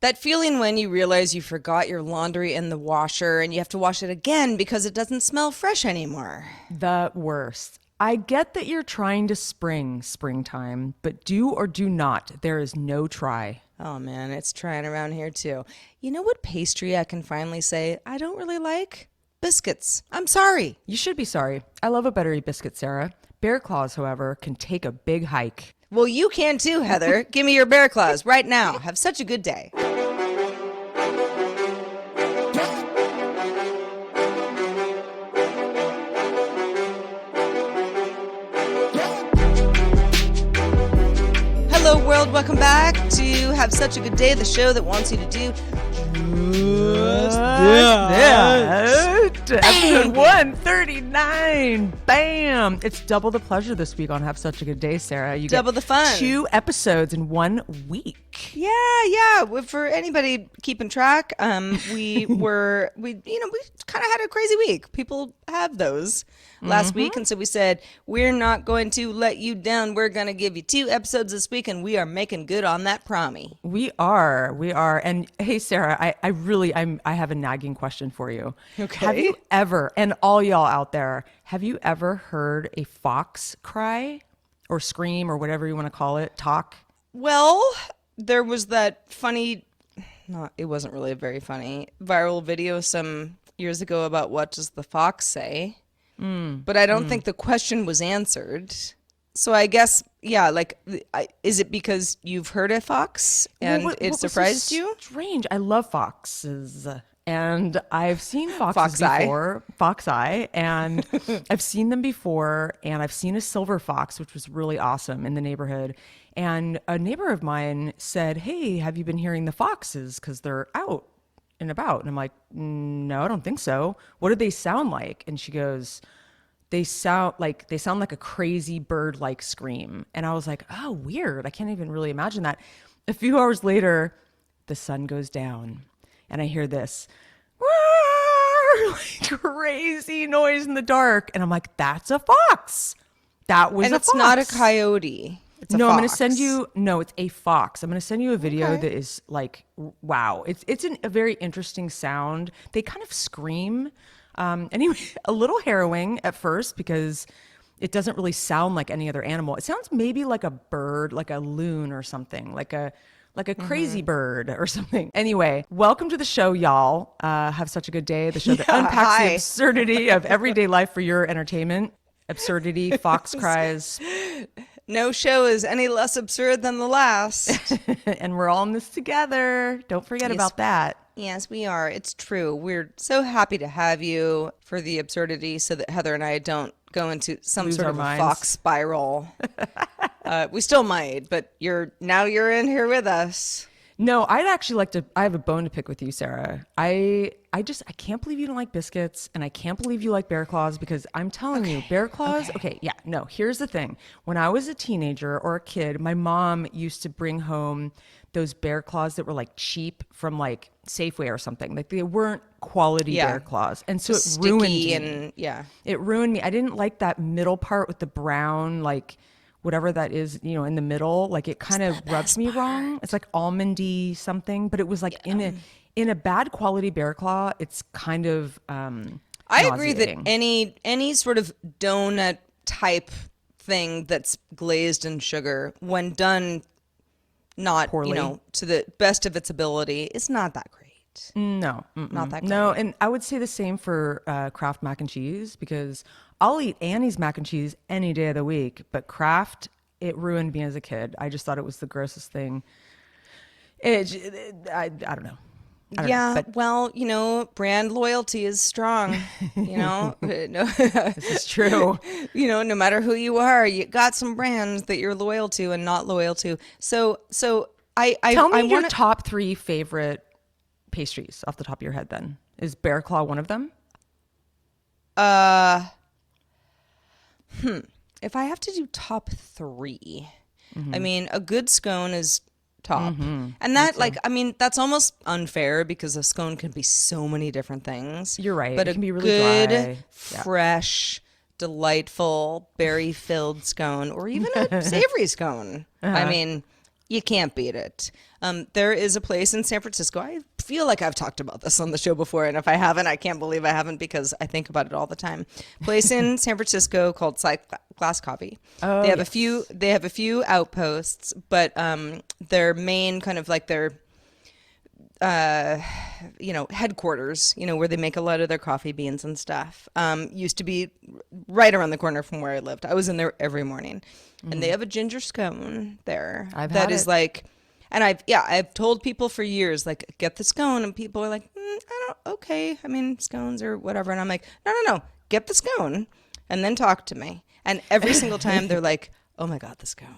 That feeling when you realize you forgot your laundry in the washer and you have to wash it again because it doesn't smell fresh anymore. The worst. I get that you're trying to springtime, but do or do not. There is no try. Oh man, it's trying around here too. You know what pastry I can finally say I don't really like? Biscuits. I'm sorry. You should be sorry. I love a buttery biscuit, Sarah. Bear claws, however, can take a big hike. Well, you can too, Heather. Give me your bear claws right now. Have such a good day. Hello, world. Welcome back to Have Such a Good Day, the show that wants you to do just that. Episode 139. Bam. It's double the pleasure this week on Have Such a Good Day, Sarah. You double get the fun. 2 episodes in 1 week. Yeah. For anybody keeping track, we kind of had a crazy week. People have those last week, and so we said we're not going to let you down. We're going to give you 2 episodes this week, and we are making good on that promise. We are. And hey, Sarah, I have a nagging question for you. Okay. Have you ever, and all y'all out there, have you ever heard a fox cry or scream or whatever you want to call it, talk? Well, there was that funny, it wasn't really very funny, viral video some years ago about what does the fox say? But I don't think the question was answered. So I guess, yeah, is it because you've heard a fox and it surprised you? Strange. I love foxes. And I've seen foxes before, fox eye, and I've seen them before, and I've seen a silver fox, which was really awesome in the neighborhood. And a neighbor of mine said, "Hey, have you been hearing the foxes? Because they're out and about." And I'm like, "No, I don't think so. What do they sound like?" And she goes, they sound like a crazy bird-like scream. And I was like, "Oh, weird. I can't even really imagine that." A few hours later, the sun goes down, and I hear this like crazy noise in the dark, and I'm like, "That's a fox. That was a fox." And it's not a coyote. It's a no, fox. I'm going to send you. No, it's a fox. I'm going to send you a video that is like, wow. It's a very interesting sound. They kind of scream. Anyway, a little harrowing at first because it doesn't really sound like any other animal. It sounds maybe like a bird, like a loon or something, like a crazy bird or something. Anyway, welcome to the show, y'all. Have such a good day. The show that unpacks the absurdity of everyday life for your entertainment. Absurdity, fox cries. No show is any less absurd than the last. And we're all in this together. Don't forget about that. Yes, we are. It's true. We're so happy to have you for the absurdity so that Heather and I don't go into some sort of a fox spiral. We still might, but you're in here with us. No, I'd actually like to. I have a bone to pick with you, Sarah. I can't believe you don't like biscuits, and I can't believe you like bear claws, because I'm telling you, bear claws. Okay, yeah, no. Here's the thing: when I was a teenager or a kid, my mom used to bring home those bear claws that were like cheap from like Safeway or something. Like they weren't quality bear claws, and so it ruined me. It ruined me. I didn't like that middle part with the brown, like whatever that is, in the middle. Like it kind of rubs me wrong. It's like almondy something, but it was like in a bad quality bear claw. It's kind of I agree that any sort of donut type thing that's glazed in sugar, when done not poorly, to the best of its ability, is not that great. No, not that great. No, and I would say the same for Kraft mac and cheese, because I'll eat Annie's mac and cheese any day of the week, but Kraft, it ruined me as a kid. I just thought it was the grossest thing. I don't know. Well, brand loyalty is strong. This is true. No matter who you are, you got some brands that you're loyal to and not loyal to. So Tell me your top 3 favorite pastries off the top of your head. Then is Bear Claw one of them? If I have to do top 3, I mean, a good scone is top. And that, that's almost unfair because a scone can be so many different things. You're right. But it a can be really good, dry. fresh, delightful, berry-filled scone, or even a savory scone. I mean, You can't beat it. There is a place in San Francisco. I feel like I've talked about this on the show before, and if I haven't, I can't believe I haven't because I think about it all the time. Place in San Francisco called Glass Coffee. Oh, they have yes. a few. They have a few outposts, but their main kind of like their headquarters, where they make a lot of their coffee beans and stuff, used to be right around the corner from where I lived. I was in there every morning, and they have a ginger scone there I've that had is it. like, and I've told people for years, like, get the scone, and people are like, okay, I mean, scones or whatever, and I'm like, no, get the scone, and then talk to me, and every single time they're like, oh my God, the scone.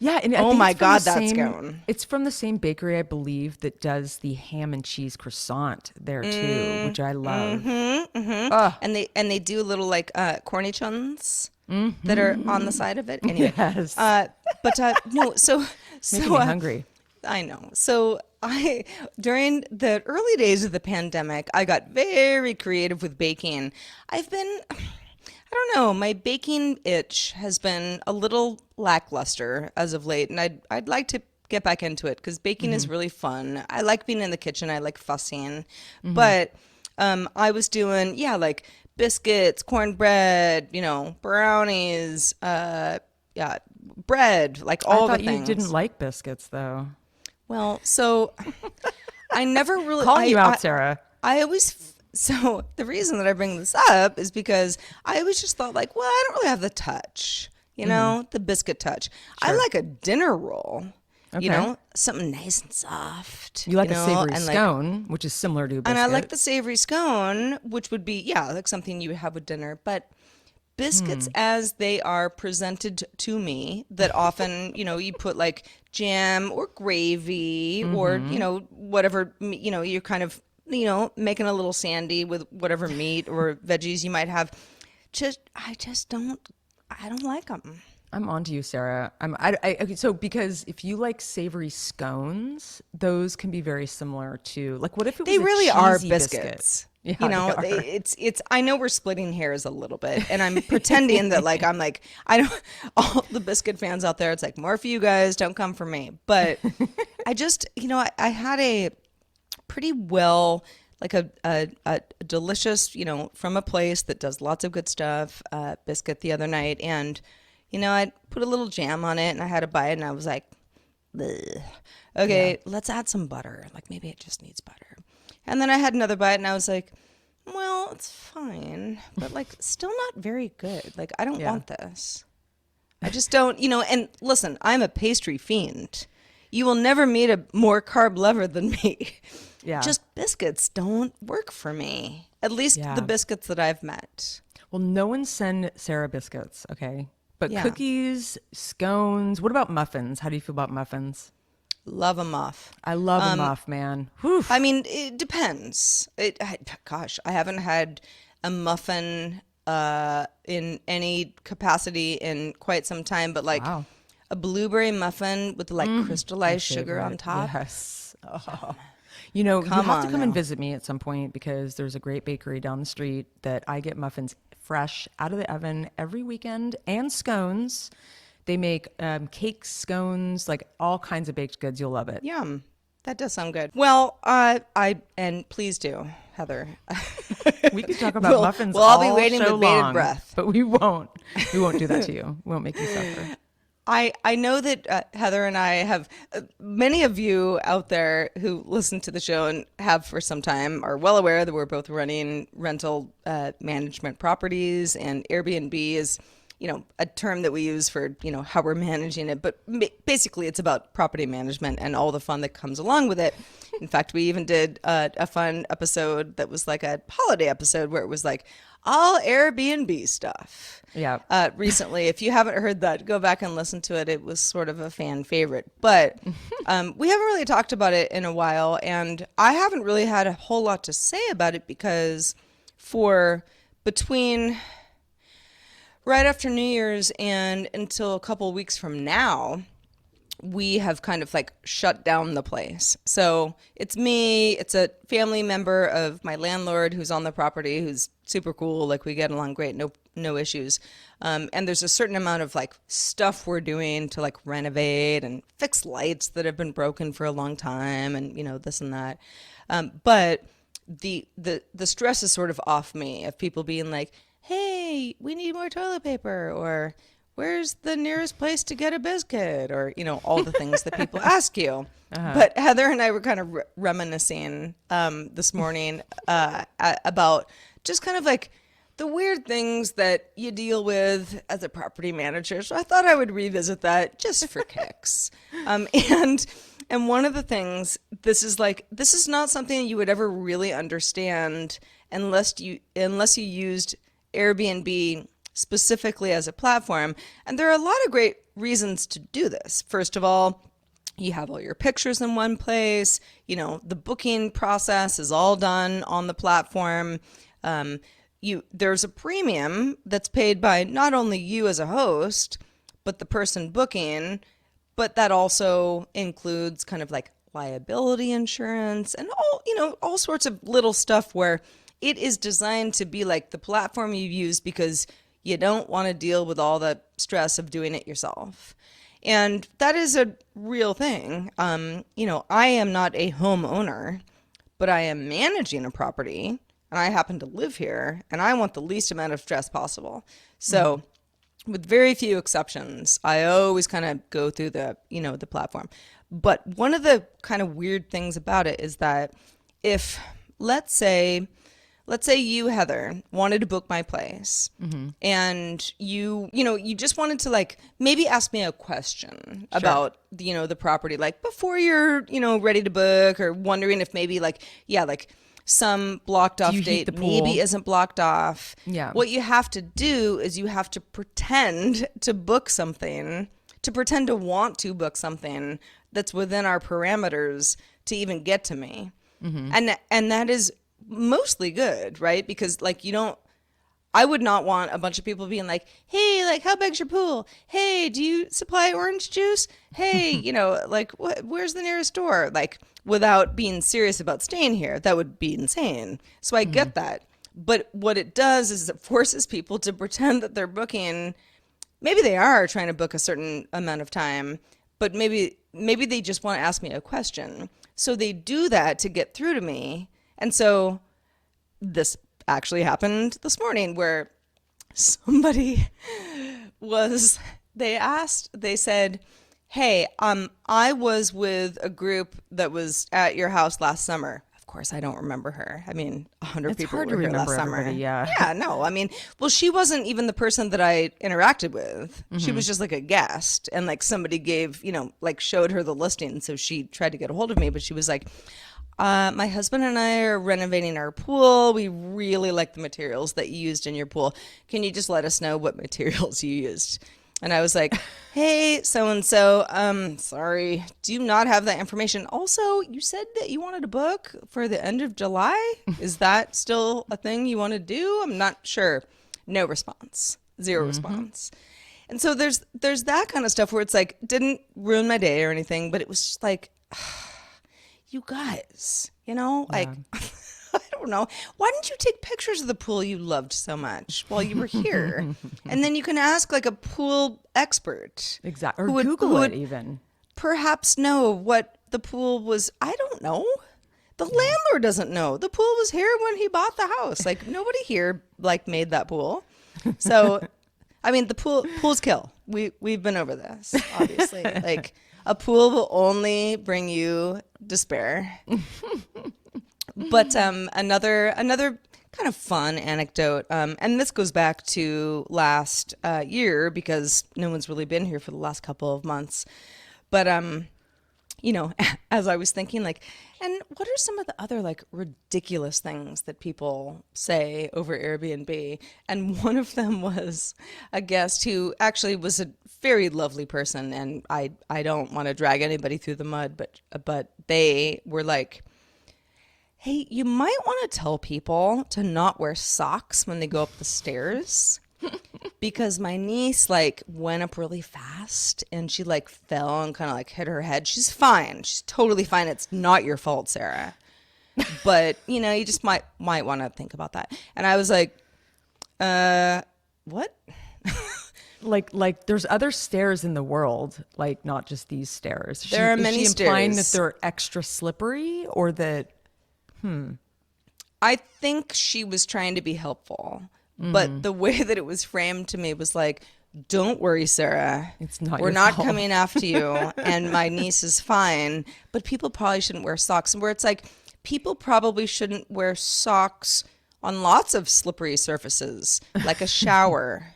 Yeah, and I Oh think my it's from God, the that same- scone. It's from the same bakery, I believe, that does the ham and cheese croissant there too, which I love. Ugh. And they do little like cornichons that are on the side of it. Anyway, Yes. but no, so Making me hungry. I know. So during the early days of the pandemic, I got very creative with baking. I don't know, my baking itch has been a little lackluster as of late, and I'd like to get back into it because baking is really fun. I like being in the kitchen. I like fussing, but I was doing like biscuits, cornbread, brownies, bread, like all I thought the you things. didn't like biscuits, though. Well, so I never really Calling you out, Sarah. I always so the reason that I bring this up is because I always just thought like, well, I don't really have the touch, the biscuit touch. I like a dinner roll, Okay. something nice and soft. You like a savory and like, scone, which is similar to a biscuit. and I like the savory scone, which would be like something you would have with dinner, but biscuits as they are presented to me that often you put like jam or gravy or whatever you're kind of making a little sandy with whatever meat or veggies you might have. I don't like them. I'm on to you, Sarah. Okay, so because if you like savory scones, those can be very similar to like what if it was They really are cheesy biscuits. Yeah, they are. It's I know we're splitting hairs a little bit, and I'm pretending that like I'm like I don't all the biscuit fans out there, it's like more for you guys, don't come for me. But I just I had a pretty well like a delicious from a place that does lots of good stuff biscuit the other night, and I put a little jam on it, and I had a bite, and I was like, bleh. Okay, let's add some butter. Like maybe it just needs butter. And then I had another bite, and I was like, well, it's fine, but like still not very good. Like I don't want this. I just don't, and listen, I'm a pastry fiend. You will never meet a more carb lover than me. Yeah. Just biscuits don't work for me. At least Yeah. the biscuits that I've met. Well, no one send Sarah biscuits, okay? But Yeah. cookies, scones. What about muffins? How do you feel about muffins? Love a muff. I love a muff, man. Whew. I mean, it depends. Gosh, I haven't had a muffin in any capacity in quite some time, but like Wow. a blueberry muffin with like crystallized sugar on top. Yes. Oh. You have Come to on come and now. visit me at some point because there's a great bakery down the street that I get muffins fresh out of the oven every weekend and scones. They make cakes, scones, like all kinds of baked goods. You'll love it. Yum. That does sound good. Well, and please do, Heather. We could talk about We'll- muffins. we'll all be all waiting show with bated long, breath. but we won't. We won't do that to you. We won't make you suffer. I know that Heather and I have many of you out there who listen to the show and have for some time are well aware that we're both running rental management properties, and Airbnb is a term that we use for how we're managing it, but basically it's about property management and all the fun that comes along with it. In fact, we even did a fun episode that was like a holiday episode where it was like all Airbnb stuff. Yeah. Recently, if you haven't heard that, go back and listen to it. It was sort of a fan favorite, but we haven't really talked about it in a while, and I haven't really had a whole lot to say about it because between right after New Year's and until a couple of weeks from now, we have kind of like shut down the place. So it's me, it's a family member of my landlord who's on the property, who's super cool. Like we get along great. no issues. And there's a certain amount of like stuff we're doing to like renovate and fix lights that have been broken for a long time, and this and that. But the stress is sort of off me of people being like, hey, we need more toilet paper, or where's the nearest place to get a biscuit, or all the things that people ask you. But Heather and I were kind of reminiscing this morning about just kind of like the weird things that you deal with as a property manager. So I thought I would revisit that just for kicks. And one of the things, this is not something you would ever really understand unless you used Airbnb specifically as a platform. And there are a lot of great reasons to do this. First of all, you have all your pictures in one place. The booking process is all done on the platform. There's a premium that's paid by not only you as a host, but the person booking, but that also includes kind of like liability insurance and all sorts of little stuff where it is designed to be like the platform you use because you don't want to deal with all the stress of doing it yourself. And that is a real thing. I am not a homeowner, but I am managing a property, and I happen to live here, and I want the least amount of stress possible. So with very few exceptions, I always kind of go through the platform. But one of the kind of weird things about it is that if, let's say you, Heather, wanted to book my place, and you just wanted to like maybe ask me a question about the property, like before you're ready to book, or wondering if maybe like some blocked off date maybe isn't blocked off. Yeah. What you have to do is you have to pretend to book something, to pretend to want to book something that's within our parameters to even get to me. And that is mostly good, right? Because like I would not want a bunch of people being like, hey, like how big's your pool? Hey, do you supply orange juice? Hey, like where's the nearest store? Like without being serious about staying here. That would be insane. So I get that. But what it does is it forces people to pretend that they're booking. Maybe they are trying to book a certain amount of time, but maybe they just want to ask me a question. So they do that to get through to me. And so this actually happened this morning where somebody they said, hey, I was with a group that was at your house last summer. Of course, I don't remember her. I mean, 100 people were here last summer. Yeah. Yeah, no, I mean, well, she wasn't even the person that I interacted with. She was just like a guest, and like somebody gave, like showed her the listing. So she tried to get a hold of me, but she was like, my husband and I are renovating our pool. We really like the materials that you used in your pool. Can you just let us know what materials you used? And I was like, hey, so-and-so, sorry, do you not have that information? Also, you said that you wanted to book for the end of July. Is that still a thing you want to do? I'm not sure. No response. Zero response. And so there's that kind of stuff where it's like, didn't ruin my day or anything, but it was just like, you guys, like, I don't know. Why didn't you take pictures of the pool you loved so much while you were here? And then you can ask like a pool expert. Exactly. Or Google it even. Perhaps know what the pool was. I don't know. The landlord doesn't know. The pool was here when he bought the house. Like nobody here like made that pool. So, I mean, the pools kill. We've been over this, obviously. Like a pool will only bring you despair. But another kind of fun anecdote, and this goes back to last year because no one's really been here for the last couple of months. But as I was thinking, like, and what are some of the other like ridiculous things that people say over Airbnb? And one of them was a guest who actually was a very lovely person, and I don't want to drag anybody through the mud, but they were like, hey, you might want to tell people to not wear socks when they go up the stairs because my niece like went up really fast and she like fell and kind of like hit her head. She's fine. She's totally fine. It's not your fault, Sarah. But, you just might want to think about that. And I was like, what? Like there's other stairs in the world, like not just these stairs. There are many is she implying stairs. that they're extra slippery, or that I think she was trying to be helpful, but the way that it was framed to me was like, don't worry, Sarah. It's not We're your not fault." coming after you, and my niece is fine. But people probably shouldn't wear socks. And where it's like, people probably shouldn't wear socks on lots of slippery surfaces, like a shower.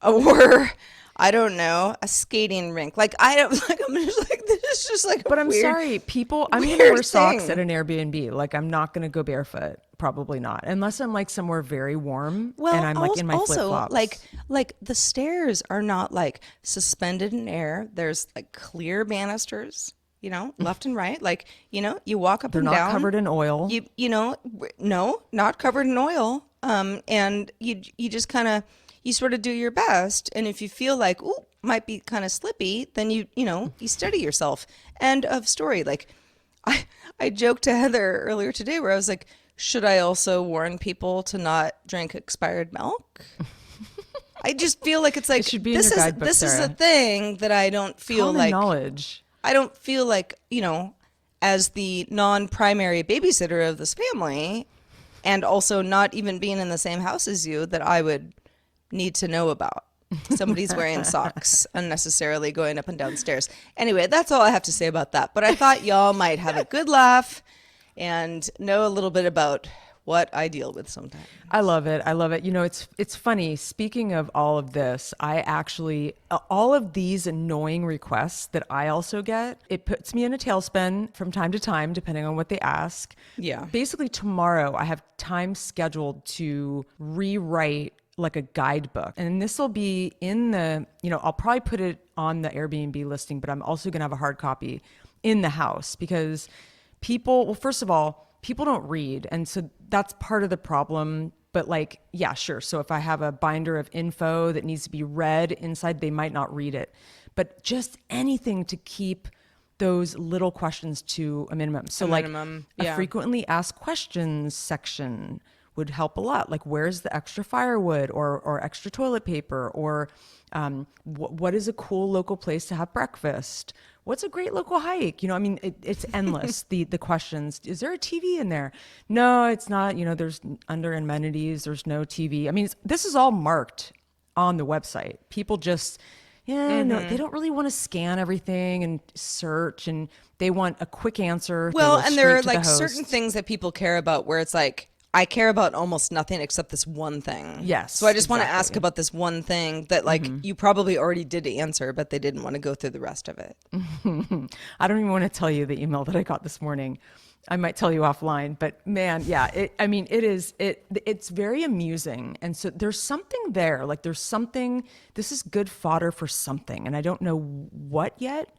Or I don't know, a skating rink. Like I don't like. I'm just like, this is just like. But I'm sorry, people. I'm gonna weird wear socks thing. at an Airbnb. Like I'm not gonna go barefoot. Probably not, unless I'm like somewhere very warm and I'm like in my flip flops. Like the stairs are not like suspended in air. There's like clear banisters, left and right. Like, you walk up they're and not down. covered in oil. No, not covered in oil. And you just kind of, you sort of do your best. And if you feel like, ooh, might be kind of slippy, then you steady yourself. End of story. Like I joked to Heather earlier today where I was like, should I also warn people to not drink expired milk? I just feel like it's like, It should be in your guidebook, this is a Sarah. thing that I don't feel Common like, knowledge. I don't feel like, as the non-primary babysitter of this family, and also not even being in the same house as you, that I would need to know about. Somebody's wearing socks unnecessarily going up and down stairs. Anyway, that's all I have to say about that. But I thought y'all might have a good laugh and know a little bit about what I deal with sometimes. I love it. I love it. It's funny. Speaking of all of this, I actually, all of these annoying requests that I also get, it puts me in a tailspin from time to time, depending on what they ask. Yeah. Basically, tomorrow I have time scheduled to rewrite like a guidebook. And this will be in the, I'll probably put it on the Airbnb listing, but I'm also going to have a hard copy in the house because well, first of all, people don't read. And so that's part of the problem. But like, yeah, sure. So if I have a binder of info that needs to be read inside, they might not read it. But just anything to keep those little questions to a minimum. So like a frequently asked questions section would help a lot. Like, where's the extra firewood or extra toilet paper? Or what is a cool local place to have breakfast? What's a great local hike? It's endless, the questions. Is there a TV in there? No, it's not. There's under amenities, there's no TV. This is all marked on the website. People just, no, they don't really want to scan everything and search, and they want a quick answer. Well, and there are like certain things that people care about where it's like, I care about almost nothing except this one thing. Yes. So I just want to ask about this one thing that like you probably already did answer, but they didn't want to go through the rest of it. I don't even want to tell you the email that I got this morning. I might tell you offline, but man, yeah, it's very amusing. And so there's something there, like this is good fodder for something. And I don't know what yet,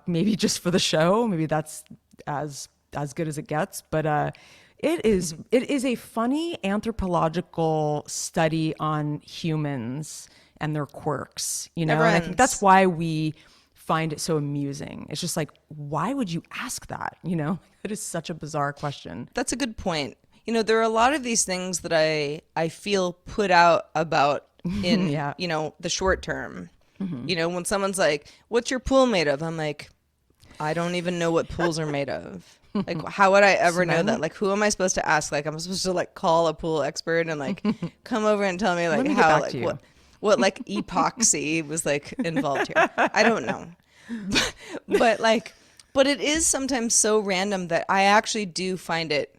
maybe just for the show, maybe that's as good as it gets, but, it is a funny anthropological study on humans and their quirks, and I think that's why we find it so amusing. It's just like, why would you ask that? It is such a bizarre question. That's a good point. There are a lot of these things that I feel put out about in, the short term. When someone's like, what's your pool made of? I'm like, I don't even know what pools are made of. Like, how would I ever know that? Like, who am I supposed to ask? Like, I'm supposed to like call a pool expert and like come over and tell me like how, like what like epoxy was like involved here. I don't know. But it is sometimes so random that I actually do find it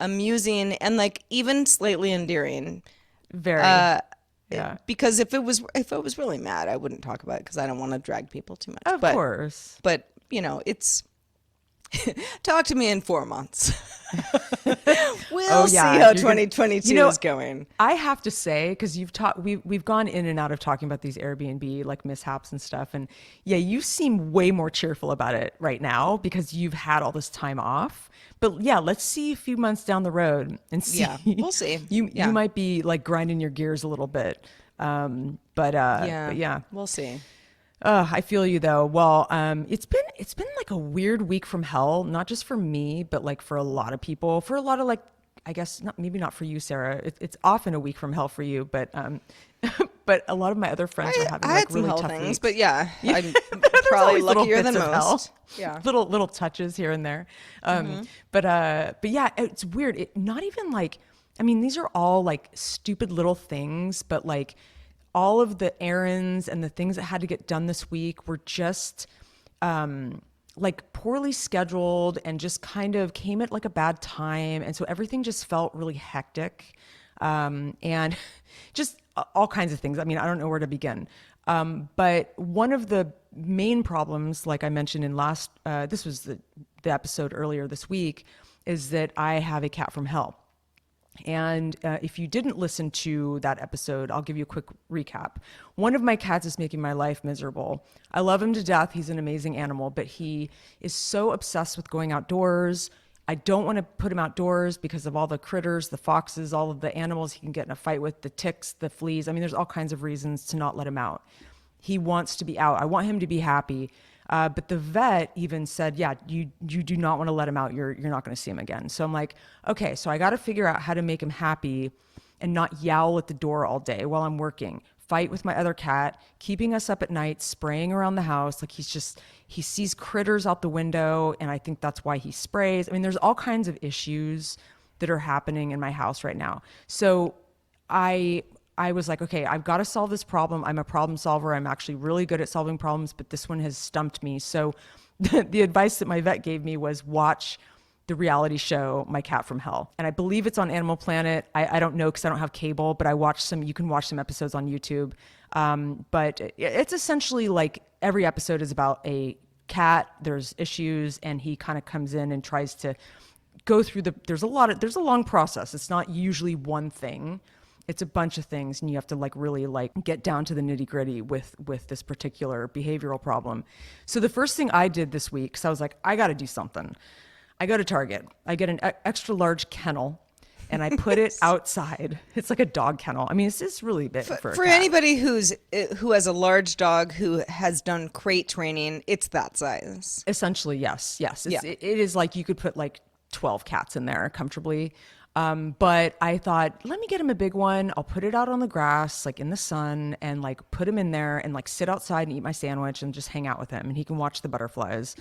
amusing and like even slightly endearing. Very. Yeah. Because if I was really mad, I wouldn't talk about it because I don't want to drag people too much. Of course. But it's talk to me in 4 months. We'll see how 2022 is going. I have to say, because we've gone in and out of talking about these Airbnb like mishaps and stuff, and yeah, you seem way more cheerful about it right now because you've had all this time off. But yeah, let's see a few months down the road and see. Yeah, we'll see. You might be like grinding your gears a little bit. But yeah, we'll see. I feel you though. Well, it's been like a weird week from hell, not just for me, but like for a lot of people, for a lot of like I guess not, maybe not for you, Sarah. It's often a week from hell for you, but but a lot of my other friends are having I like had some really hell tough things, weeks. but yeah, I'm There's probably always little luckier bits than of hell. most. Yeah. Little touches here and there. But yeah, it's weird. Not even like, I mean, these are all like stupid little things, but like all of the errands and the things that had to get done this week were just like poorly scheduled and just kind of came at like a bad time. And so everything just felt really hectic. And just all kinds of things. I mean, I don't know where to begin. But one of the main problems, like I mentioned in this was the episode earlier this week, is that I have a cat from hell. And if you didn't listen to that episode, I'll give you a quick recap. One of my cats is making my life miserable. I love him to death. He's an amazing animal, but he is so obsessed with going outdoors. I don't want to put him outdoors because of all the critters, the foxes, all of the animals he can get in a fight with, the ticks, the fleas. I mean, there's all kinds of reasons to not let him out. He wants to be out. I want him to be happy. But the vet even said, yeah, you do not want to let him out. You're not going to see him again. So I'm like, okay, so I got to figure out how to make him happy and not yowl at the door all day while I'm working, fight with my other cat, keeping us up at night, spraying around the house. Like he sees critters out the window, and I think that's why he sprays. I mean, there's all kinds of issues that are happening in my house right now. So I was like, okay, I've got to solve this problem. I'm a problem solver. I'm actually really good at solving problems, but this one has stumped me. So the advice that my vet gave me was watch the reality show, My Cat from Hell. And I believe it's on Animal Planet. I don't know because I don't have cable, but you can watch some episodes on YouTube. But it's essentially like every episode is about a cat. There's issues, and he kind of comes in and tries to go through there's a long process. It's not usually one thing. It's a bunch of things, and you have to like really like get down to the nitty gritty with this particular behavioral problem. So the first thing I did this week, because I was like, I got to do something. I go to Target. I get an extra large kennel, and I put it outside. It's like a dog kennel. I mean, it's really big for a cat. Anybody who has a large dog who has done crate training, it's that size. Essentially, yes. It is like you could put like 12 cats in there comfortably. But I thought, let me get him a big one. I'll put it out on the grass, like in the sun, and like put him in there and like sit outside and eat my sandwich and just hang out with him, and he can watch the butterflies.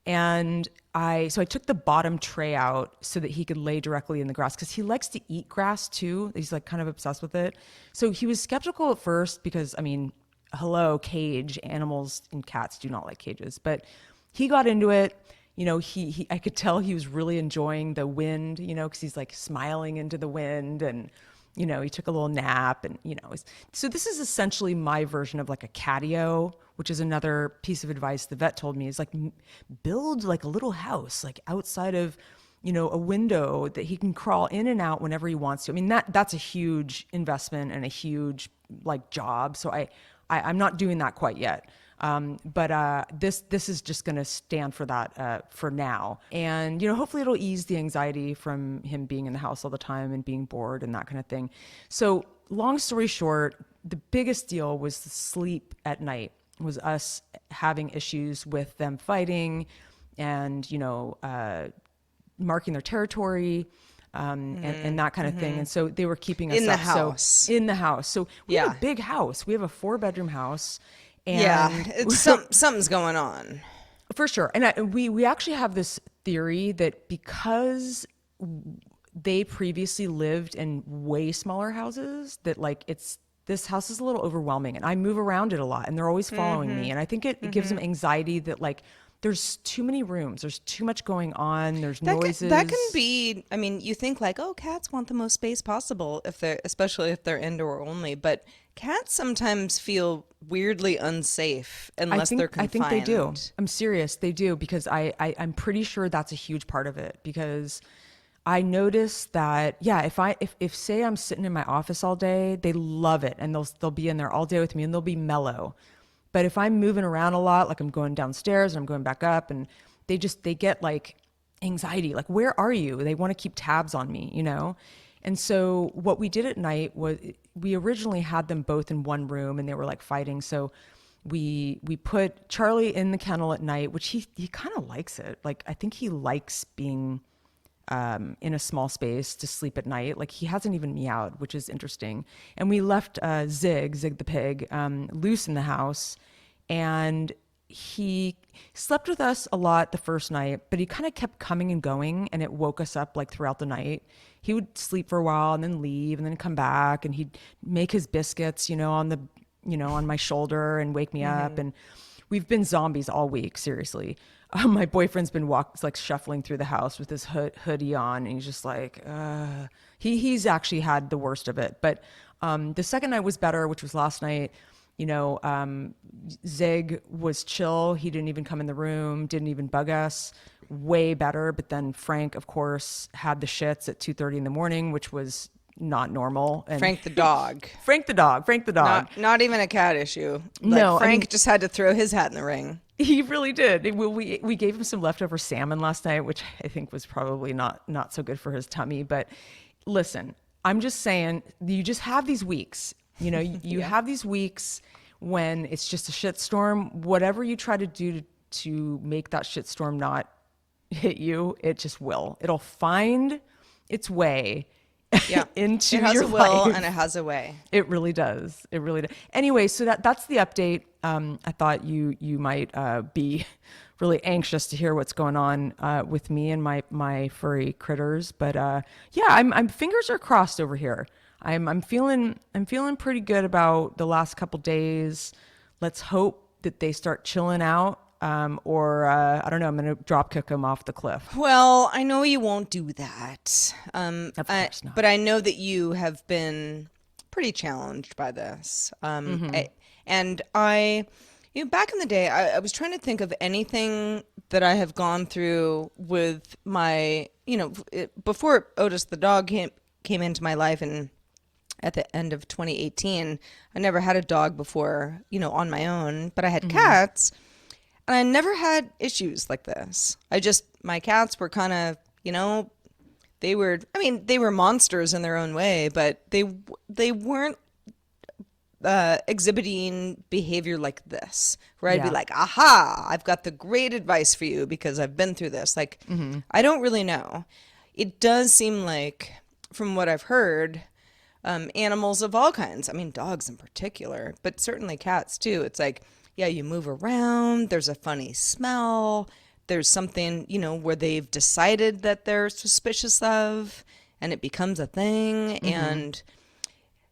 And I took the bottom tray out so that he could lay directly in the grass, because he likes to eat grass too. He's like kind of obsessed with it. So he was skeptical at first because, I mean, hello, cage. Animals and cats do not like cages. But he got into it. You know, I could tell he was really enjoying the wind, you know, because he's like smiling into the wind, and, you know, he took a little nap, and, you know, so this is essentially my version of like a catio, which is another piece of advice the vet told me, is like build like a little house, like outside of, you know, a window that he can crawl in and out whenever he wants to. I mean, that's a huge investment and a huge like job. So I'm not doing that quite yet. But this is just going to stand for that for now. And, you know, hopefully it'll ease the anxiety from him being in the house all the time and being bored and that kind of thing. So long story short, the biggest deal was the sleep at night, was us having issues with them fighting and, you know, marking their territory. And that kind of thing. And so they were keeping us in the up. house. So in the house. So we have a big house. We have a 4-bedroom house. And it's something's going on. For sure. And we actually have this theory that because they previously lived in way smaller houses, that like this house is a little overwhelming, and I move around it a lot, and they're always following me. And I think it gives them anxiety that like there's too many rooms, there's too much going on, there's noises. That can be, I mean, you think like, oh, cats want the most space possible especially if they're indoor only, but cats sometimes feel weirdly unsafe unless they're confined. I think they do. I'm serious, they do, because I'm pretty sure that's a huge part of it, because I noticed that, yeah, if say I'm sitting in my office all day, they love it, and they'll be in there all day with me, and they'll be mellow. But if I'm moving around a lot, like I'm going downstairs and I'm going back up, and they get like anxiety, like, where are you? They want to keep tabs on me, you know? And so what we did at night was, we originally had them both in one room, and they were like fighting. So we put Charlie in the kennel at night, which he kind of likes it. Like, I think he likes being in a small space to sleep at night. Like he hasn't even meowed, which is interesting. And we left Zig the pig, loose in the house, and he slept with us a lot the first night, but he kind of kept coming and going, and it woke us up like throughout the night. He would sleep for a while and then leave and then come back, and he'd make his biscuits, on my shoulder and wake me up. And we've been zombies all week, seriously. My boyfriend's been shuffling through the house with his hoodie on, and he's just like, he's actually had the worst of it. But the second night was better, which was last night. Zig was chill. He didn't even come in the room, didn't even bug us. Way better. But then Frank, of course, had the shits at 2:30 in the morning, which was not normal. And Frank the dog. Frank the dog. Not even a cat issue. No, Frank just had to throw his hat in the ring. He really did. We gave him some leftover salmon last night, which I think was probably not so good for his tummy. But listen, I'm just saying, you just have these weeks. You have these weeks when it's just a shitstorm. Whatever you try to do to make that shitstorm not hit you, it just will. It'll find its way into it has your a will life. and it has a way. It really does. It really does. Anyway, so that's the update. I thought you might be really anxious to hear what's going on with me and my furry critters. But I'm fingers are crossed over here. I'm feeling pretty good about the last couple days. Let's hope that they start chilling out. Or I don't know, I'm going to drop kick them off the cliff. Well, I know you won't do that. Of course not. But I know that you have been pretty challenged by this. Back in the day, I was trying to think of anything that I have gone through with my, before Otis the dog came into my life, and at the end of 2018, I never had a dog before, on my own, but I had cats. And I never had issues like this. My cats were kind of, they were monsters in their own way, but they weren't exhibiting behavior like this, where I'd be like, aha, I've got the great advice for you because I've been through this. Like, I don't really know. It does seem like, from what I've heard, animals of all kinds, dogs in particular, but certainly cats too. It's like, yeah, you move around, there's a funny smell, there's something, where they've decided that they're suspicious of, and it becomes a thing. And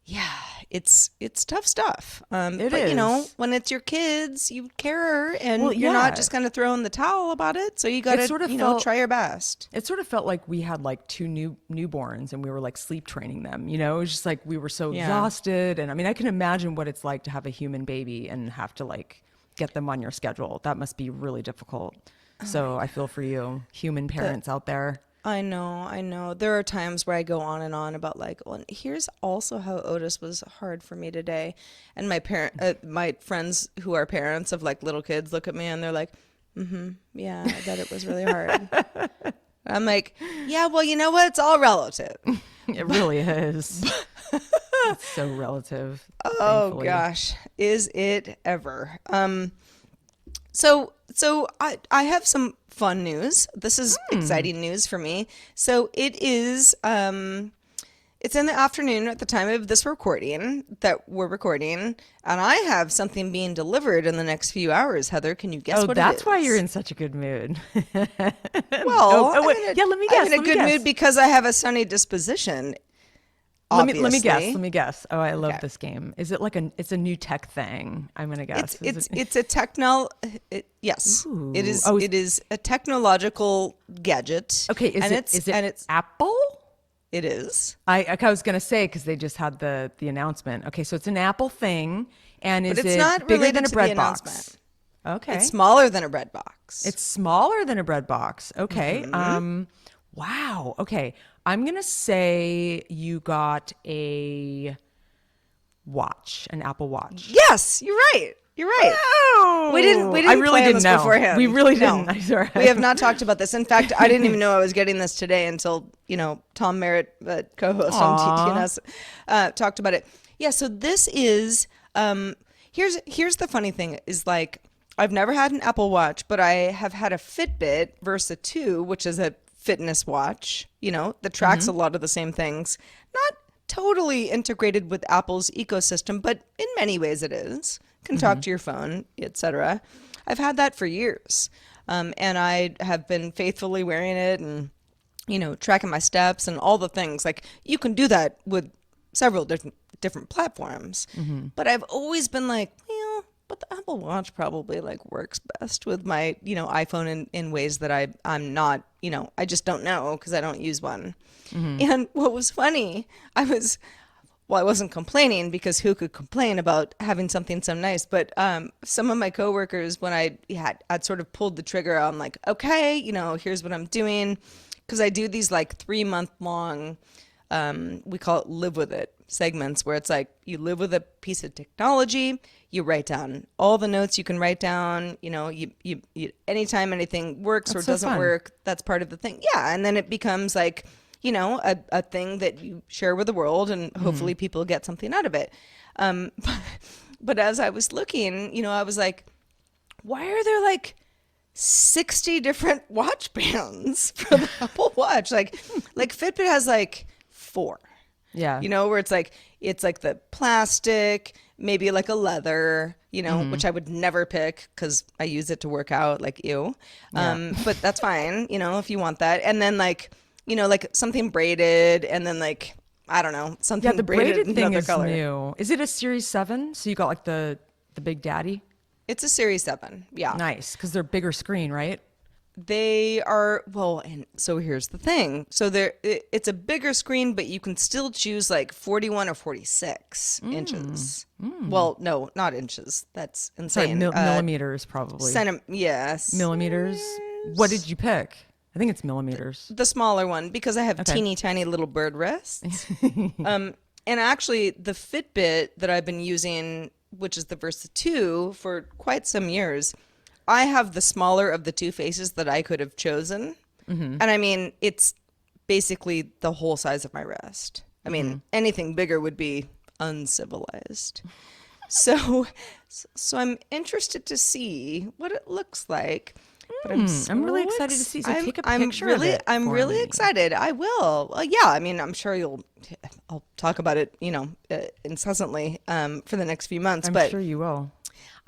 yeah, it's tough stuff. It but, is. when it's your kids, you care, and you're not just kind of throwing the towel about it. So you got to, try your best. It sort of felt like we had like two newborns, and we were like sleep training them. It was just like we were so exhausted. And I can imagine what it's like to have a human baby and have to like get them on your schedule. That must be really difficult. So I feel for you, human parents out there. I know. There are times where I go on and on about like, well, here's also how Otis was hard for me today. And my friends who are parents of like little kids look at me and they're like, yeah, I bet it was really hard. I'm like, yeah, well, you know what? It's all relative. It really is. It's so relative. Oh thankfully. gosh, is it ever? So I have some fun news. This is exciting news for me. So it is, it's in the afternoon at the time of this recording that we're recording, and I have something being delivered in the next few hours. Heather, can you guess what it is? That's why you're in such a good mood. Well, let me guess. I'm in a good mood because I have a sunny disposition. Let me guess. Oh, I love Okay. this game. Is it like it's a new tech thing? I'm gonna guess. It's a yes. Ooh. It is. Oh, It is a technological gadget. Okay, is it Apple? It is. I was gonna say because they just had the announcement. Okay, so it's an Apple thing, and But is it's it not bigger related than a to the bread box? announcement. Okay, It's smaller than a bread box. It's smaller than a bread box. Okay. Wow. Okay. I'm going to say you got a watch, an Apple Watch. Yes, you're right. You're right. Oh, We didn't I really plan didn't this know. beforehand. We really No. didn't. I swear. We have not talked about this. In fact, I didn't even know I was getting this today until, Tom Merritt, co-host on TTNS, talked about it. Yeah, so this is, here's the funny thing is like, I've never had an Apple Watch, but I have had a Fitbit Versa 2, which is a fitness watch, that tracks a lot of the same things. Not totally integrated with Apple's ecosystem, but in many ways it is. Can talk to your phone, etc. I've had that for years. And I have been faithfully wearing it and, tracking my steps and all the things. Like, you can do that with several different platforms. But I've always been like, but the Apple Watch probably like works best with my, iPhone in ways that I'm not, I just don't know because I don't use one. And what was funny, I wasn't complaining because who could complain about having something so nice? But some of my coworkers, when I'd sort of pulled the trigger, I'm like, okay, here's what I'm doing. Because I do these like 3-month long, we call it live with it segments, where it's like you live with a piece of technology, you write down all the notes you can write down, you anytime anything works or doesn't work, that's part of the thing. Yeah. And then it becomes like, a thing that you share with the world, and hopefully people get something out of it. But as I was looking, I was like, why are there like 60 different watch bands for the Apple Watch? Like Fitbit has like 4. Yeah. Where it's like the plastic, maybe like a leather, which I would never pick because I use it to work out, like, ew. But that's fine, if you want that. And then like, like something braided, and then like, I don't know, something the braided thing another is color. new. Is it a Series 7? So you got like the Big Daddy? It's a Series 7. Yeah. Nice, because they're bigger screen, right? They are, well, and so here's the thing. So it's a bigger screen, but you can still choose like 41 or 46 inches. Well, no, not inches. That's insane. Sorry, millimeters probably. Yes. Millimeters? What did you pick? I think it's millimeters. The smaller one, because I have teeny tiny little bird wrists. And actually, the Fitbit that I've been using, which is the Versa 2, for quite some years, I have the smaller of the two faces that I could have chosen. And I mean, it's basically the whole size of my wrist. I mean, anything bigger would be uncivilized. So I'm interested to see what it looks like. But I'm really excited to see. So take a picture of it. I'm really excited. I will. Well, yeah. I mean, I'm sure I'll talk about it, incessantly for the next few months. I'm sure you will.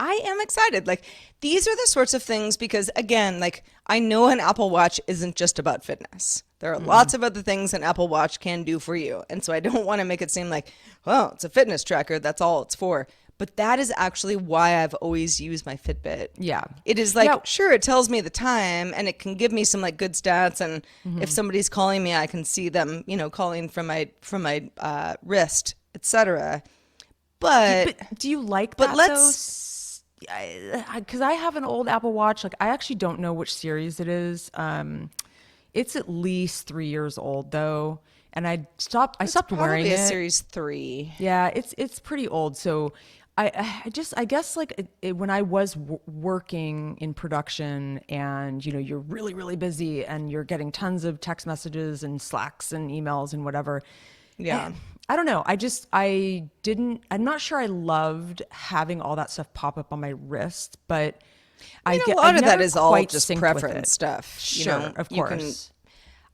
I am excited. Like, these are the sorts of things, because again, like, I know an Apple Watch isn't just about fitness. There are lots of other things an Apple Watch can do for you. And so I don't want to make it seem like, well, it's a fitness tracker, that's all it's for. But that is actually why I've always used my Fitbit. Yeah. It is like, sure, it tells me the time and it can give me some like good stats. And if somebody's calling me, I can see them, calling from my wrist, etc. But do you like but that let's, because I have an old Apple Watch. Like, I actually don't know which series it is. It's at least 3 years old though. And I stopped wearing it. Probably a Series 3. Yeah, it's pretty old. So I guess like when I was working in production, and you're really, really busy and you're getting tons of text messages and Slacks and emails and whatever. Yeah. I don't know. I'm not sure I loved having all that stuff pop up on my wrist, but a lot of that is all just preference stuff. Sure, of course.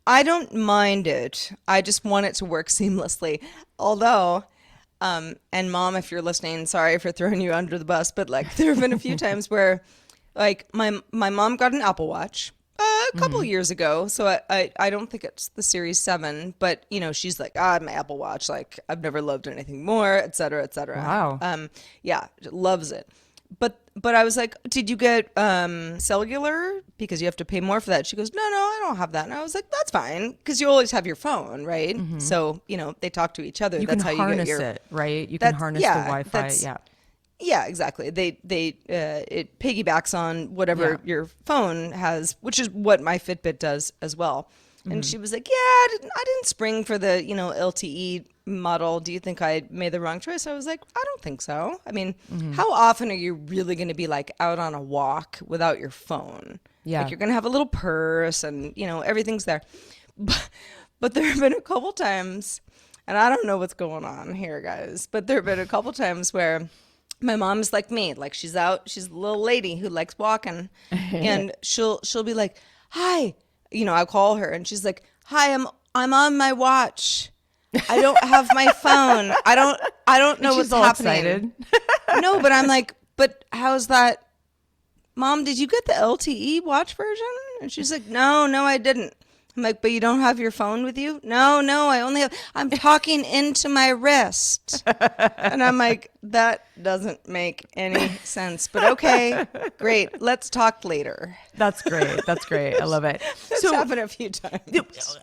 I don't mind it. I just want it to work seamlessly. Although, and Mom, if you're listening, sorry for throwing you under the bus, but like, there have been a few times where, like, my mom got an Apple Watch a couple years ago. So I don't think it's the Series 7, but she's like, my Apple Watch, like, I've never loved anything more, et cetera, et cetera. Wow. Yeah, loves it. But I was like, did you get cellular? Because you have to pay more for that. She goes, no, I don't have that. And I was like, that's fine, because you always have your phone, right? So, they talk to each other. That's how you get your... it, right? You can harness the Wi-Fi. Yeah, exactly. It piggybacks on whatever your phone has, which is what my Fitbit does as well. And she was like, I didn't spring for the, LTE model. Do you think I made the wrong choice? I was like, I don't think so. I mean, how often are you really going to be like out on a walk without your phone? Yeah. Like, you're going to have a little purse and, everything's there. But there have been a couple times, and I don't know what's going on here, guys, but there have been a couple times where my mom's like me, like, she's out, she's a little lady who likes walking, and she'll be like, hi, I call her and she's like, "Hi, I'm on my watch. I don't have my phone. I don't know what's all happening." excited. No, but I'm like, "But how's that? Mom, did you get the LTE watch version?" And she's like, "No, I didn't." I'm like, "But you don't have your phone with you?" No, I'm talking into my wrist. And I'm like, that doesn't make any sense. But okay, great. Let's talk later. That's great. That's great. I love it. It's happened a few times.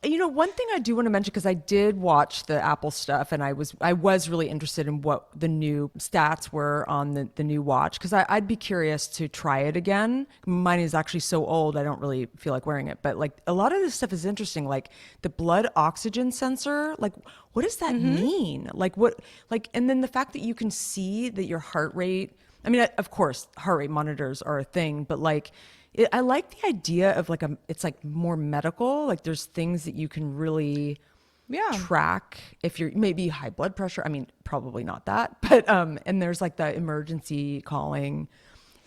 One thing I do want to mention, because I did watch the Apple stuff, and I was really interested in what the new stats were on the new watch, because I'd be curious to try it again. Mine is actually so old, I don't really feel like wearing it. But like a lot of this stuff is interesting, like the blood oxygen sensor. Like, what does that mean? Like what? Like, and then the fact that you can see that your heart rate. I mean, of course, heart rate monitors are a thing, but like. I like the idea of like it's like more medical. Like there's things that you can really track if you're maybe high blood pressure. I mean, probably not that, but and there's like the emergency calling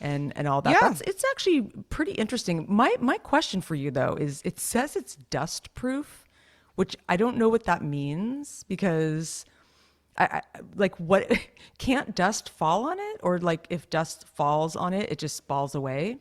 and all that. Yeah. It's actually pretty interesting. My question for you though is, it says it's dust proof, which I don't know what that means, because I like, what can't dust fall on it, or like if dust falls on it, it just falls away?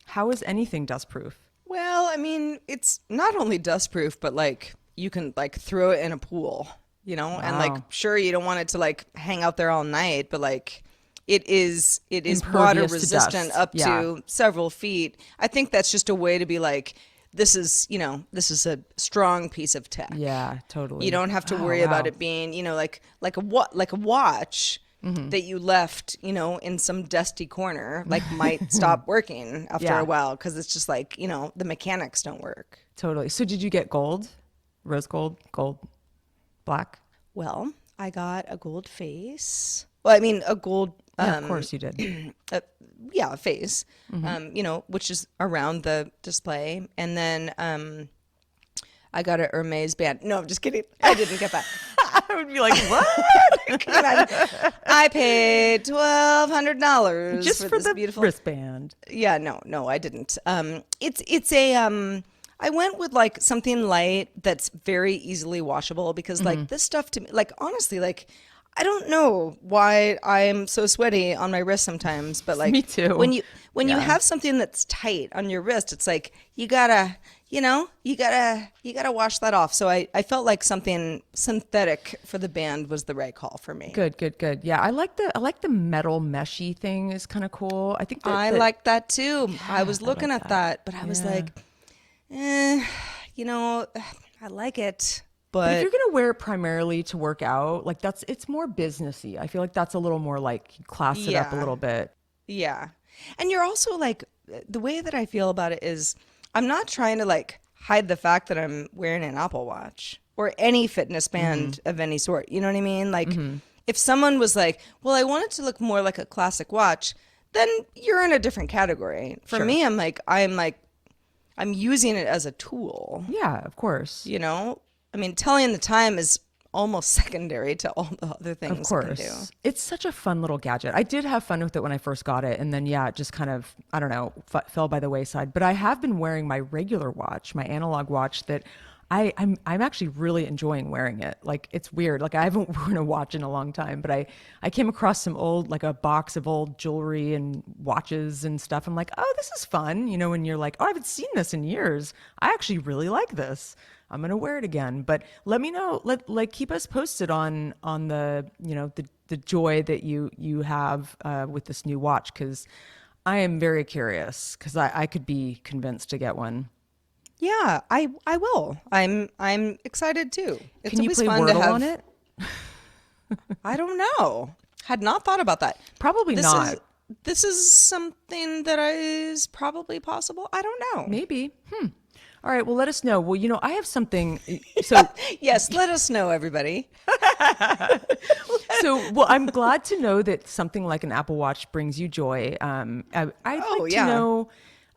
How is anything dust proof? Well, I mean, it's not only dust proof, but like you can like throw it in a pool, and like, sure, you don't want it to like hang out there all night, but like it is water Impervious to resistant dust. up Yeah. to several feet. I think that's just a way to be like, this is a strong piece of tech. Yeah, totally. You don't have to worry about it being, like a watch that you left, in some dusty corner, like might stop working after a while, because it's just like, the mechanics don't work. Totally. So did you get gold? Rose gold, black? Well, I got a gold face. Well, I mean, a gold. Yeah, of course you did. A face, which is around the display. And then I got a Hermes band. No, I'm just kidding. I didn't get that. I would be like, what? I paid $1,200 Just for this the beautiful wristband. Yeah, no, I didn't. It's a I went with like something light that's very easily washable, because like this stuff to me, like honestly, like I don't know why I'm so sweaty on my wrist sometimes, but like Me too. when you have something that's tight on your wrist, it's like you gotta wash that off. So I felt like something synthetic for the band was the right call for me. Good. Yeah, I like the metal meshy thing is kind of cool. I think I like that too. I was looking like at that, but I was like, I like it. But if you're gonna wear it primarily to work out, like it's more businessy. I feel like that's a little more like class it up a little bit. Yeah. And you're also like, the way that I feel about it is, I'm not trying to like hide the fact that I'm wearing an Apple Watch or any fitness band of any sort. You know what I mean? Like if someone was like, well, I want it to look more like a classic watch, then you're in a different category. For me, I'm using it as a tool. Yeah, of course. I mean, telling the time is almost secondary to all the other things Of course. it can do. It's such a fun little gadget. I did have fun with it when I first got it. And then, it just kind of, I don't know, fell by the wayside. But I have been wearing my regular watch, my analog watch, that I'm actually really enjoying wearing it. Like, it's weird. Like, I haven't worn a watch in a long time, but I came across some old, like a box of old jewelry and watches and stuff. I'm like, oh, this is fun. And you're like, oh, I haven't seen this in years. I actually really like this. I'm going to wear it again. But let me know, keep us posted on the, the joy that you have with this new watch, because I am very curious, because I could be convinced to get one. Yeah, I will. I'm excited too. It's Can you always play fun Wordle to have, on it? I don't know. Had not thought about that. Probably not. This is something that is probably possible. I don't know. Maybe. All right. Well, let us know. Well, I have something. So yes, let us know, everybody. well, I'm glad to know that something like an Apple Watch brings you joy. I'd like to know.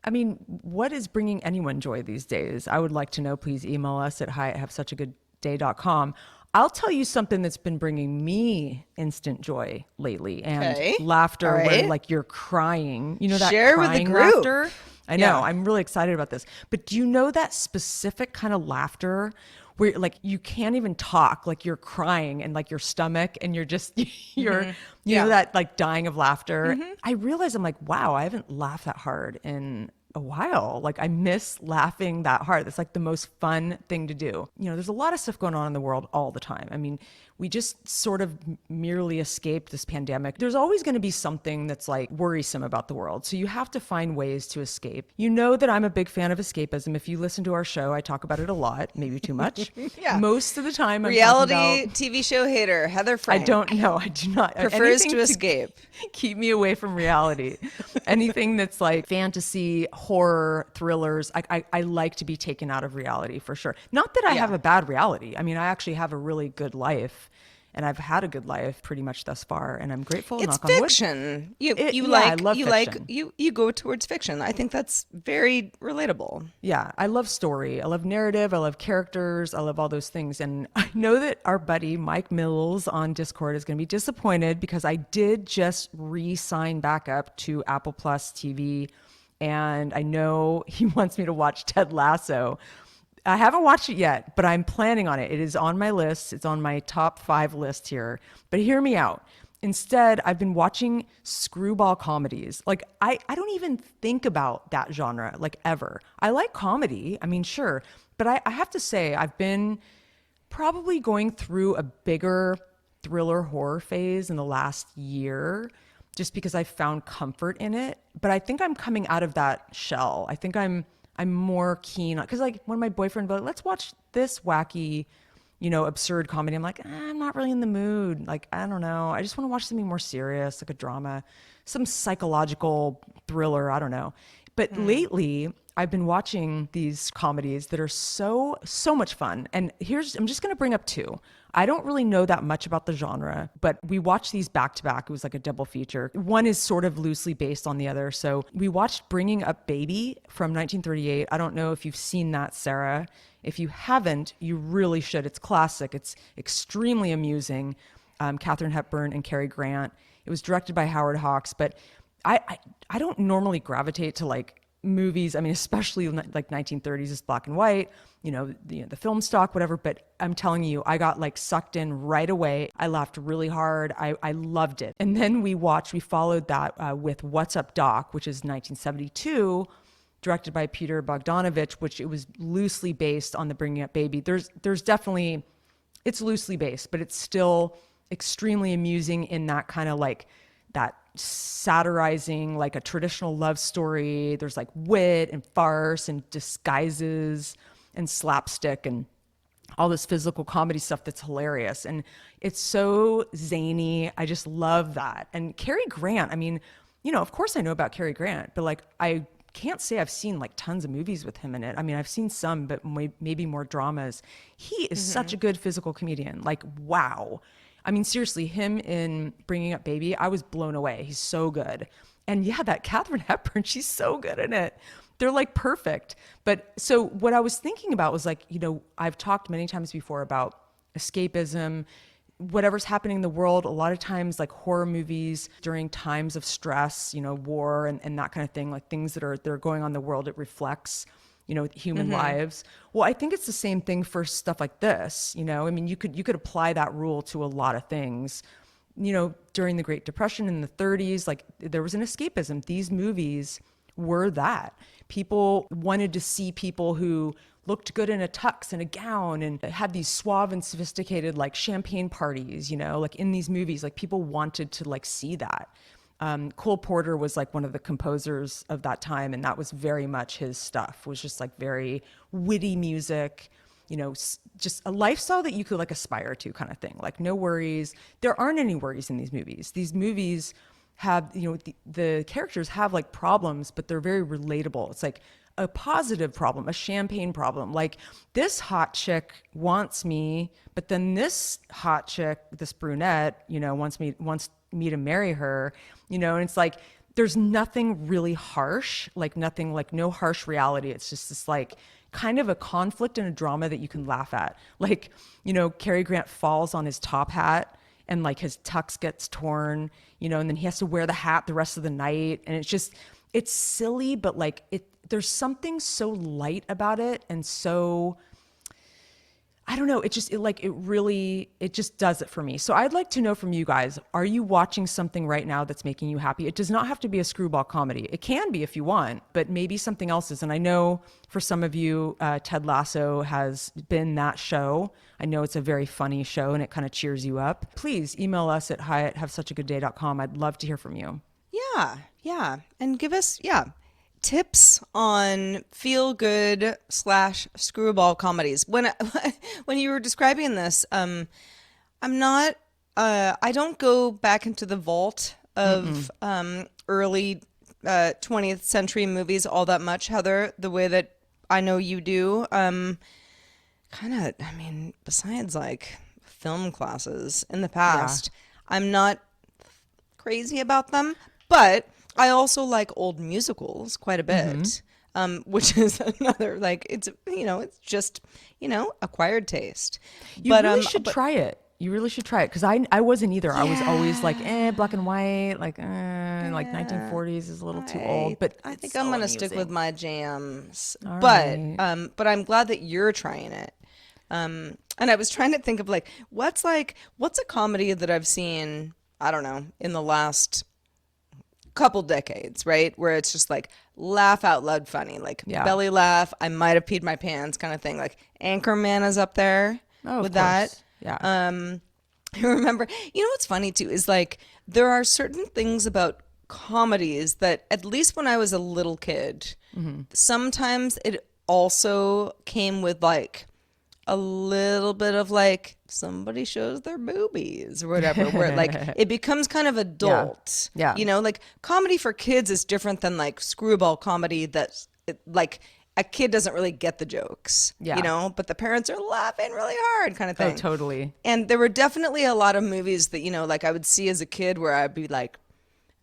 I mean, what is bringing anyone joy these days? I would like to know. Please email us at hi@havesuchagoodday.com. I'll tell you something that's been bringing me instant joy lately and Okay. laughter All where right. like you're crying. You know that Share with the crying group. laughter? I know. Yeah. I'm really excited about this. But do you know that specific kind of laughter where like you can't even talk, like you're crying and like your stomach and you're just you're you know Yeah. that like dying of laughter. I realize I'm like, wow, I haven't laughed that hard in a while. Like I miss laughing that hard. That's like the most fun thing to do. You know, there's a lot of stuff going on in the world all the time. I mean, we just sort of merely escaped this pandemic. There's always going to be something that's like worrisome about the world. So you have to find ways to escape. You know that I'm a big fan of escapism. If you listen to our show, I talk about it a lot, maybe too much. Yeah. Most of the time I'm Reality talking about TV show hater Heather Frank. I don't know. I do not. Prefers anything to escape. Keep me away from reality. Anything that's like fantasy, horror, thrillers. I like to be taken out of reality for sure. Not that I have a bad reality. I mean, I actually have a really good life. And I've had a good life pretty much thus far, and I'm grateful. It's knock on wood. fiction. I love fiction. You go towards fiction. I think that's very relatable. Yeah, I love story. I love narrative. I love characters. I love all those things. And I know that our buddy Mike Mills on Discord is going to be disappointed because I did just re-sign back up to Apple Plus TV, and I know he wants me to watch Ted Lasso. I haven't watched it yet, but I'm planning on it. It is on my list. It's on my top 5 list here. But hear me out. Instead, I've been watching screwball comedies. Like, I don't even think about that genre, like, ever. I like comedy. I mean, sure. But I have to say, I've been probably going through a bigger thriller horror phase in the last year just because I found comfort in it. But I think I'm coming out of that shell. I think I'm more keen on, because like when my boyfriend be like, let's watch this wacky, absurd comedy. I'm like, I'm not really in the mood. Like, I don't know. I just want to watch something more serious, like a drama, some psychological thriller. I don't know. But lately I've been watching these comedies that are so much fun. And I'm just going to bring up 2. I don't really know that much about the genre, but we watched these back to back. It was like a double feature. One is sort of loosely based on the other. So we watched Bringing Up Baby from 1938. I don't know if you've seen that, Sarah. If you haven't, you really should. It's classic. It's extremely amusing. Katharine Hepburn and Cary Grant. It was directed by Howard Hawks, but I don't normally gravitate to like movies. I mean, especially like 1930s is black and white, the film stock, whatever. But I'm telling you, I got like sucked in right away. I laughed really hard. I loved it. And then we followed that with What's Up Doc, which is 1972, directed by Peter Bogdanovich, which it was loosely based on the Bringing Up Baby. There's definitely, it's loosely based, but it's still extremely amusing in that kind of like that satirizing like a traditional love story. There's like wit and farce and disguises and slapstick and all this physical comedy stuff that's hilarious. And it's so zany. I just love that. And Cary Grant, I mean, of course I know about Cary Grant, but like I can't say I've seen like tons of movies with him in it. I mean, I've seen some, but maybe more dramas. He is such a good physical comedian. Like, wow. I mean, seriously, him in Bringing Up Baby, I was blown away. He's so good. And yeah, that Katharine Hepburn, she's so good in it. They're like perfect. But so what I was thinking about was like, I've talked many times before about escapism, whatever's happening in the world. A lot of times like horror movies during times of stress, war and that kind of thing, like things that are going on in the world, it reflects human lives. Well, I think it's the same thing for stuff like this. I mean, you could apply that rule to a lot of things. During the Great Depression in the 30s, like there was an escapism. These movies were that. People wanted to see people who looked good in a tux and a gown and had these suave and sophisticated like champagne parties, like in these movies, like people wanted to like see that. Cole Porter was like one of the composers of that time, and that was very much his stuff, was just like very witty music, just a lifestyle that you could like aspire to kind of thing. Like no worries. There aren't any worries in these movies. These movies have, the characters have like problems, but they're very relatable. It's like a positive problem, a champagne problem. Like this hot chick wants me, but then this hot chick, this brunette, wants me to marry her, and it's like there's nothing really harsh, like nothing, like no harsh reality. It's just this like kind of a conflict and a drama that you can laugh at. Like, you know, Cary Grant falls on his top hat and like his tux gets torn, you know, and then he has to wear the hat the rest of the night. And it's silly, but like there's something so light about it and so, I don't know. It just does it for me. So I'd like to know from you guys, are you watching something right now that's making you happy? It does not have to be a screwball comedy. It can be if you want, but maybe something else is. And I know for some of you, Ted Lasso has been that show. I know it's a very funny show and it kind of cheers you up. Please email us at hi@havesuchagoodday.com. I'd love to hear from you. Yeah. And give us, tips on feel good / screwball comedies. When you were describing this, I'm not, I don't go back into the vault of early 20th century movies all that much, Heather, the way that I know you do. Besides like film classes in the past, I'm not crazy about them, but I also like old musicals quite a bit, which is another, like, it's just, acquired taste. You really should try it. You really should try it. Because I wasn't either. I was always like, black and white, like 1940s is a little too old. But I think I'm going to stick with my jams. All but right. but I'm glad that you're trying it. And I was trying to think of like, what's a comedy that I've seen, I don't know, in the last couple decades, right, where it's just like laugh out loud funny, like belly laugh, I might have peed my pants kind of thing. Like Anchorman is up there with that. I remember, what's funny too is like there are certain things about comedies that at least when I was a little kid, sometimes it also came with like a little bit of like somebody shows their boobies or whatever, where like it becomes kind of adult. Like comedy for kids is different than like screwball comedy that's like a kid doesn't really get the jokes, but the parents are laughing really hard kind of thing. Oh, totally. And there were definitely a lot of movies that, like I would see as a kid where I'd be like,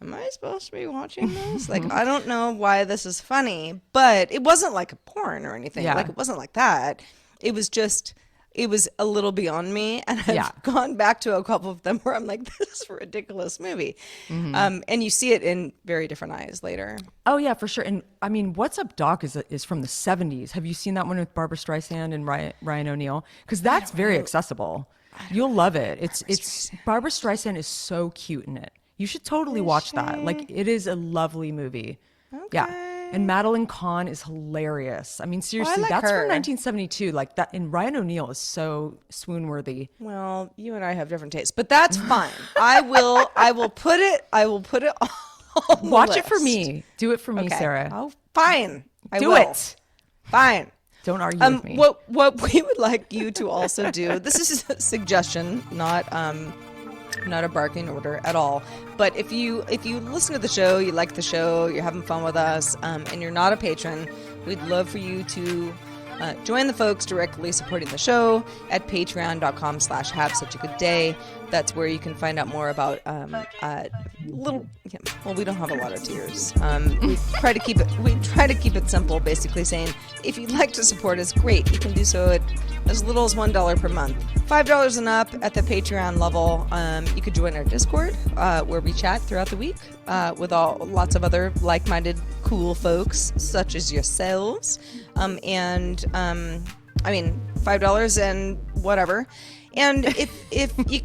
am I supposed to be watching this? Like, I don't know why this is funny, but it wasn't like a porn or anything. Like it wasn't like that. It was a little beyond me, and I've gone back to a couple of them where I'm like, this is a ridiculous movie. And you see it in very different eyes later. Oh yeah, for sure. And I mean, What's Up Doc is from the 70s. Have you seen that one with Barbara Streisand and Ryan O'Neal? Because that's very accessible. You'll love it. It's Barbara Streisand is so cute in it. You should totally watch that. Like, it is a lovely movie. Okay. Yeah. And Madeline Kahn is hilarious. I mean, seriously, that's from 1972. Like that, and Ryan O'Neal is so swoon worthy. Well, you and I have different tastes, but that's fine. I will put it on Watch it for me. Do it for me, okay. Sarah. Oh, fine. Do it. Fine. Don't argue with me. What we would like you to also do. This is a suggestion, not a barking order at all. But if you listen to the show, you like the show, you're having fun with us, and you're not a patron, we'd love for you to join the folks directly supporting the show at patreon.com/havesuchagoodday. That's where you can find out more about we don't have a lot of tiers. We try to keep it simple, basically saying if you'd like to support us, great. You can do so at as little as $1 per month. $5 and up at the Patreon level. You could join our Discord where we chat throughout the week with lots of other like-minded cool folks such as yourselves. $5 and whatever. And if you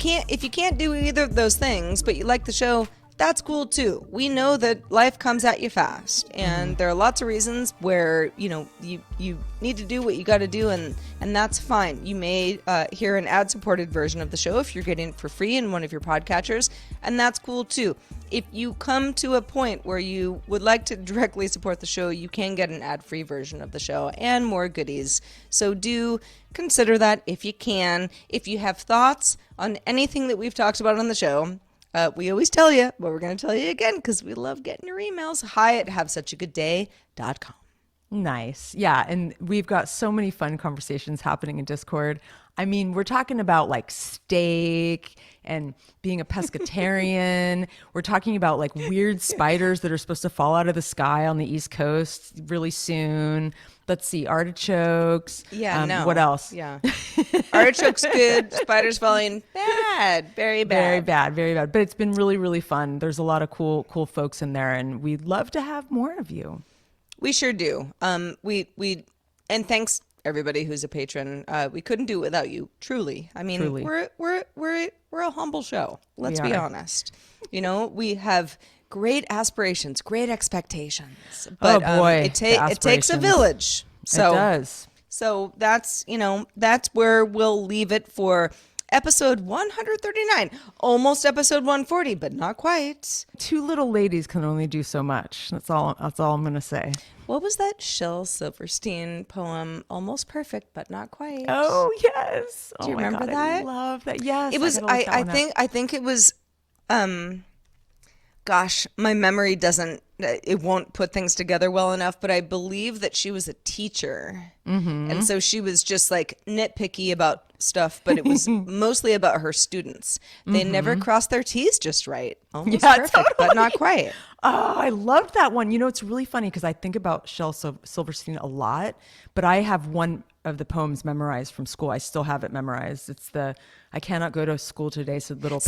can't do either of those things, but you like the show, that's cool too. We know that life comes at you fast, and there are lots of reasons where you need to do what you got to do, and that's fine. You may hear an ad-supported version of the show if you're getting it for free in one of your podcatchers, and that's cool too. If you come to a point where you would like to directly support the show, you can get an ad-free version of the show and more goodies. So do consider that if you can. If you have thoughts on anything that we've talked about on the show, we always tell you, but we're going to tell you again because we love getting your emails. Hi@havesuchagoodday.com. Nice. Yeah. And we've got so many fun conversations happening in Discord. I mean, we're talking about like steak and being a pescatarian. We're talking about like weird spiders that are supposed to fall out of the sky on the East Coast really soon. Let's see, artichokes. Yeah, no. What else? Yeah. Artichokes good, spiders falling bad, very bad. Very bad, very bad. But it's been really, really fun. There's a lot of cool folks in there, and we'd love to have more of you. We sure do. We and thanks everybody who's a patron. We couldn't do it without you. Truly. I mean, Truly. we're a humble show. Let's We be are. honest. You know, we have great aspirations, great expectations. But Oh, boy, it the takes a aspirations. village. So it does. So that's where we'll leave it for episode 139, almost episode 140, but not quite. Two little ladies can only do so much. That's all I'm gonna say. What was that Shel Silverstein poem? Almost perfect, but not quite. Oh yes. Do you my remember God, that? I love that. Yes. It was. I think it was. Gosh, my memory doesn't. It won't put things together well enough. But I believe that she was a teacher, and so she was just like nitpicky about stuff. But it was mostly about her students. They never crossed their T's just right. Almost Yeah, perfect, but not quite. Oh, I loved that one. You know, it's really funny because I think about Shel Silverstein a lot, but I have one of the poems memorized from school. I still have it memorized. It's the "I cannot go to school today," said little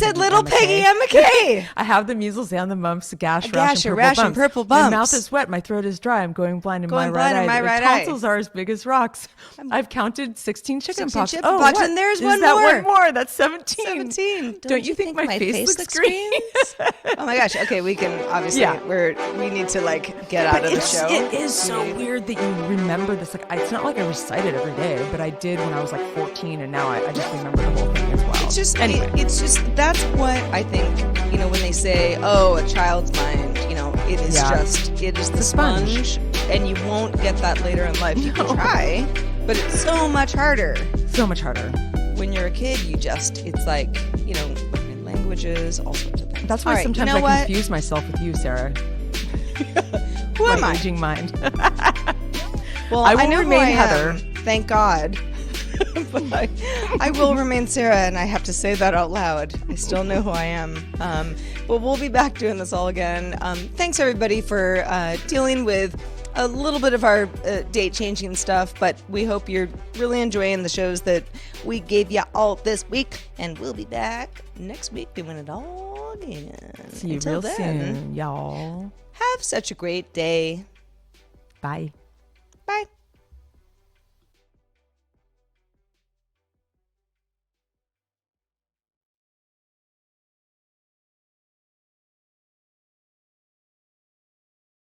Peggy Emma Kay. I have the measles and the mumps, a gash, A gash, a rash, and purple My bumps. mouth is wet, my throat is dry. I'm going blind in my Going blind right in my eye. right My eye. tonsils are as big as rocks. I've counted 16 chicken 16 pox. chicken Oh, pox, what? and there's Is one that more. one more. That's 17. 17. Don't you think my face looks green? Oh my gosh. Okay, we can obviously. Yeah. We need to like get out of the show. It is so weird that you remember this. Like, it's not like I recite it every day, but I did when I was like 14, and now I just remember the whole thing as well. It's just, anyway. it's just, that's what I think, when they say, oh, a child's mind, it is it is the sponge, and you won't get that later in life. You can try, but it's so much harder. So much harder. When you're a kid, it's like, learning languages, all sorts of things. That's why All right, sometimes you know I what? confuse myself with you, Sarah. Who am My I? aging mind. Well, I will know who remain I am, Heather. Thank God. But I will remain Sarah, and I have to say that out loud. I still know who I am. But we'll be back doing this all again. Thanks, everybody, for dealing with a little bit of our date-changing stuff, but we hope you're really enjoying the shows that we gave you all this week, and we'll be back next week doing it all again. See you Until real then, soon, y'all. have such a great day. Bye.